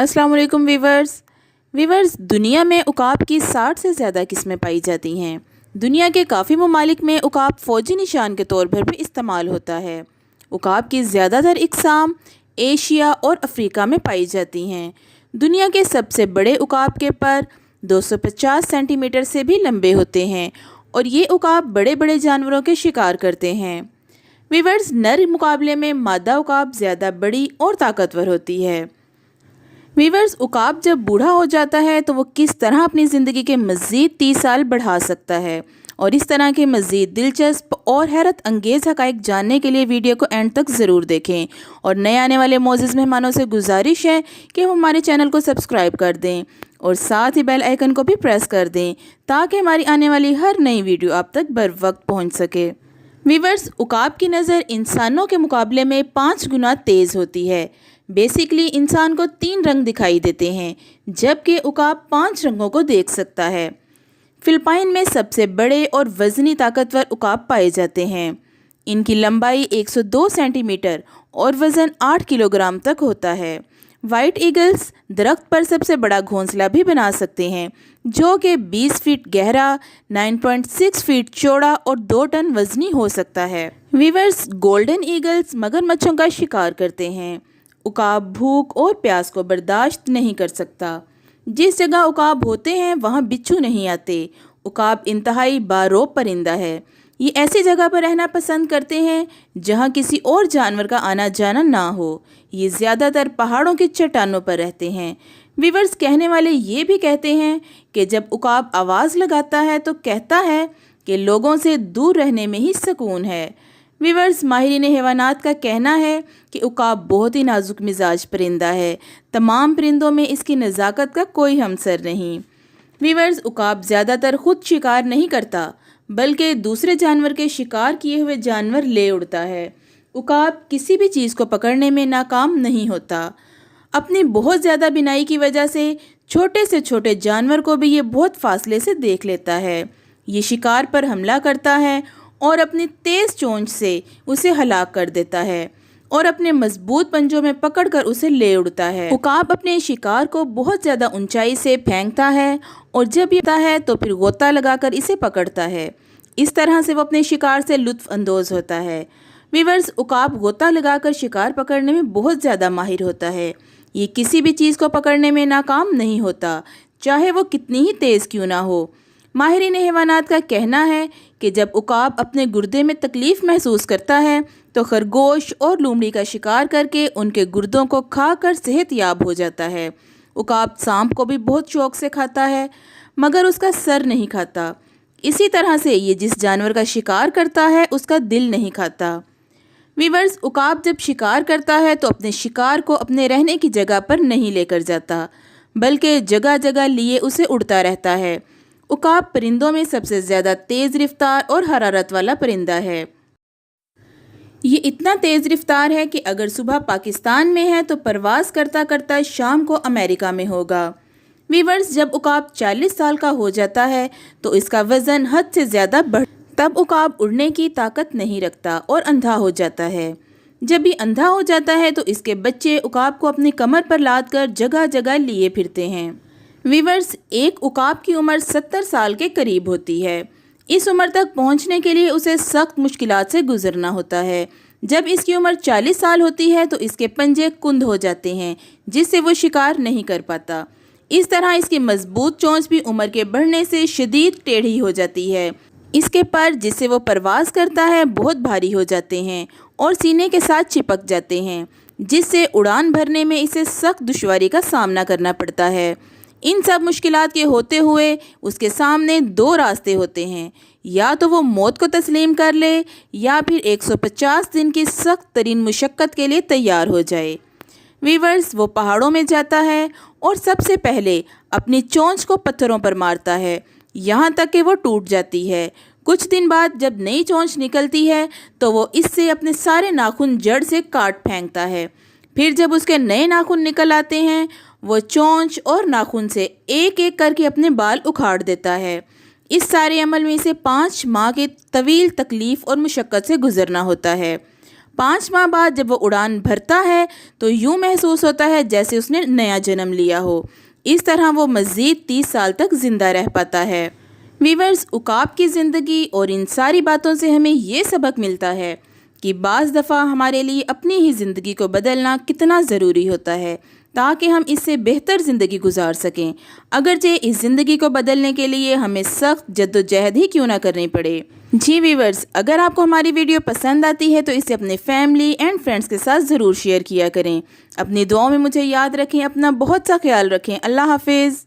अस्सलाम वालेकुम वीवर्स दुनिया में उकाब की 60 से ज़्यादा किस्में पाई जाती हैं। दुनिया के काफ़ी ममालिक में उकाब फ़ौजी निशान के तौर पर भी इस्तेमाल होता है। उकाब की ज़्यादातर इकसाम एशिया और अफ्रीका में पाई जाती हैं। दुनिया के सबसे बड़े उकाब के पर 250 सेंटीमीटर से भी लंबे होते हैं और ये उकाब बड़े बड़े जानवरों के शिकार करते हैं। वीवर्स नर मुकाबले में मादा उकाब ज़्यादा बड़ी और ताकतवर होती है। वीवर्स उकाब जब बूढ़ा हो जाता है तो वो किस तरह अपनी ज़िंदगी के मज़ीद 30 साल बढ़ा सकता है और इस तरह के मज़ीद दिलचस्प और हैरत अंगेज़ हक़ाइक़ जानने के लिए वीडियो को एंड तक ज़रूर देखें। और नए आने वाले मोअज़्ज़िज़ मेहमानों से गुजारिश है कि वो हमारे चैनल को सब्सक्राइब कर दें और साथ ही बेल आइकन को भी प्रेस कर दें ताकि हमारी आने वाली हर नई वीडियो आप तक बर वक्त पहुँच सके। वीवर्स उकाब की नज़र इंसानों के मुकाबले में 5 गुना तेज़ होती है। बेसिकली इंसान को 3 रंग दिखाई देते हैं जबकि उकाब 5 रंगों को देख सकता है। फिलिपाइन में सबसे बड़े और वज़नी ताकतवर उकाब पाए जाते हैं। इनकी लंबाई 102 सेंटीमीटर और वज़न 8 किलोग्राम तक होता है। वाइट ईगल्स दरख्त पर सबसे बड़ा घोंसला भी बना सकते हैं जो कि 20 फीट गहरा, 9.6 फीट चौड़ा और 2 टन वज़नी हो सकता है। वीवर्स गोल्डन ईगल्स मगरमच्छों का शिकार करते हैं। उकाब भूख और प्यास को बर्दाश्त नहीं कर सकता। जिस जगह उकाब होते हैं वहाँ बिच्छू नहीं आते। उकाब इंतहाई बारोब परिंदा है। ये ऐसी जगह पर रहना पसंद करते हैं जहाँ किसी और जानवर का आना जाना ना हो। ये ज़्यादातर पहाड़ों की चट्टानों पर रहते हैं। वीवर्स कहने वाले ये भी कहते हैं कि जब उकाब आवाज़ लगाता है तो कहता है कि लोगों से दूर रहने में ही सुकून है। वीवर्स माहिरीन हैवानात का कहना है कि उकाब बहुत ही नाजुक मिजाज परिंदा है। तमाम परिंदों में इसकी नज़ाकत का कोई हमसर नहीं। वीवर्स उकाब ज़्यादातर खुद शिकार नहीं करता बल्कि दूसरे जानवर के शिकार किए हुए जानवर ले उड़ता है। उकाब किसी भी चीज़ को पकड़ने में नाकाम नहीं होता। अपनी बहुत ज़्यादा बिनाई की वजह से छोटे से छोटे जानवर को भी ये बहुत फासले से देख लेता है। ये शिकार पर हमला करता है और अपनी तेज़ चोंच से उसे हलाक कर देता है और अपने मजबूत पंजों में पकड़कर उसे ले उड़ता है। उकाब अपने शिकार को बहुत ज़्यादा ऊंचाई से फेंकता है और जब ये है तो फिर गोता लगाकर इसे पकड़ता है। इस तरह से वो अपने शिकार से लुत्फ़ अंदोज़ होता है। वीवर्स उकाब गोता लगाकर शिकार पकड़ने में बहुत ज़्यादा माहिर होता है। ये किसी भी चीज़ को पकड़ने में नाकाम नहीं होता, चाहे वो कितनी ही तेज़ क्यों ना हो। माहिरीन हैवानात का कहना है कि जब उकाब अपने गुर्दे में तकलीफ़ महसूस करता है तो खरगोश और लोमड़ी का शिकार करके उनके गुर्दों को खाकर सेहतयाब हो जाता है। उकाब सांप को भी बहुत शौक़ से खाता है मगर उसका सर नहीं खाता। इसी तरह से ये जिस जानवर का शिकार करता है उसका दिल नहीं खाता। वीवर्स उकाब जब शिकार करता है तो अपने शिकार को अपने रहने की जगह पर नहीं लेकर जाता बल्कि जगह जगह लिए उसे उड़ता रहता है। उकाब परिंदों में सबसे ज़्यादा तेज़ रफ्तार और हरारत वाला परिंदा है। ये इतना तेज़ रफ्तार है कि अगर सुबह पाकिस्तान में है तो परवाज़ करता करता शाम को अमेरिका में होगा। वीवर्स जब उकाब 40 साल का हो जाता है तो इसका वज़न हद से ज़्यादा बढ़ तब उकाब उड़ने की ताकत नहीं रखता और अंधा हो जाता है। जब ये अंधा हो जाता है तो इसके बच्चे उकाब को अपनी कमर पर लाद कर जगह जगह लिए फिरते हैं। वीवर्स एक उकाब की उम्र 70 साल के करीब होती है। इस उम्र तक पहुंचने के लिए उसे सख्त मुश्किलात से गुजरना होता है। जब इसकी उम्र 40 साल होती है तो इसके पंजे कुंद हो जाते हैं जिससे वो शिकार नहीं कर पाता। इस तरह इसकी मजबूत चोंच भी उम्र के बढ़ने से शदीद टेढ़ी हो जाती है। इसके पर जिससे वो परवाज़ करता है बहुत भारी हो जाते हैं और सीने के साथ चिपक जाते हैं जिससे उड़ान भरने में इसे सख्त दुश्वारी का सामना करना पड़ता है। इन सब मुश्किलात के होते हुए उसके सामने 2 रास्ते होते हैं, या तो वो मौत को तस्लीम कर ले या फिर 150 दिन की सख्त तरीन मुशक्क़त के लिए तैयार हो जाए। वीवर्स वो पहाड़ों में जाता है और सबसे पहले अपनी चोंच को पत्थरों पर मारता है यहाँ तक कि वो टूट जाती है। कुछ दिन बाद जब नई चोंच निकलती है तो वो इससे अपने सारे नाखून जड़ से काट फेंकता है। फिर जब उसके नए नाखून निकल आते हैं वो चोंच और नाखून से एक एक करके अपने बाल उखाड़ देता है। इस सारे अमल में इसे 5 माह की तवील तकलीफ़ और मुशक्क़त से गुज़रना होता है। 5 ماہ بعد جب وہ اڑان بھرتا ہے تو یوں محسوس ہوتا ہے جیسے اس نے نیا جنم لیا ہو۔ اس طرح وہ مزید 30 سال تک زندہ رہ پاتا ہے۔ ویورز، عقاب کی زندگی اور ان ساری باتوں سے ہمیں یہ سبق ملتا ہے کہ بعض دفعہ ہمارے لیے اپنی ہی زندگی کو بدلنا کتنا ضروری ہوتا ہے تاکہ ہم اس سے بہتر زندگی گزار سکیں، اگرچہ اس زندگی کو بدلنے کے لیے ہمیں سخت جدوجہد ہی کیوں نہ کرنی پڑے۔ جی ویورز، اگر آپ کو ہماری ویڈیو پسند آتی ہے تو اسے اپنے فیملی اینڈ فرینڈز کے ساتھ ضرور شیئر کیا کریں۔ اپنی دعاؤں میں مجھے یاد رکھیں، اپنا بہت سا خیال رکھیں۔ اللہ حافظ۔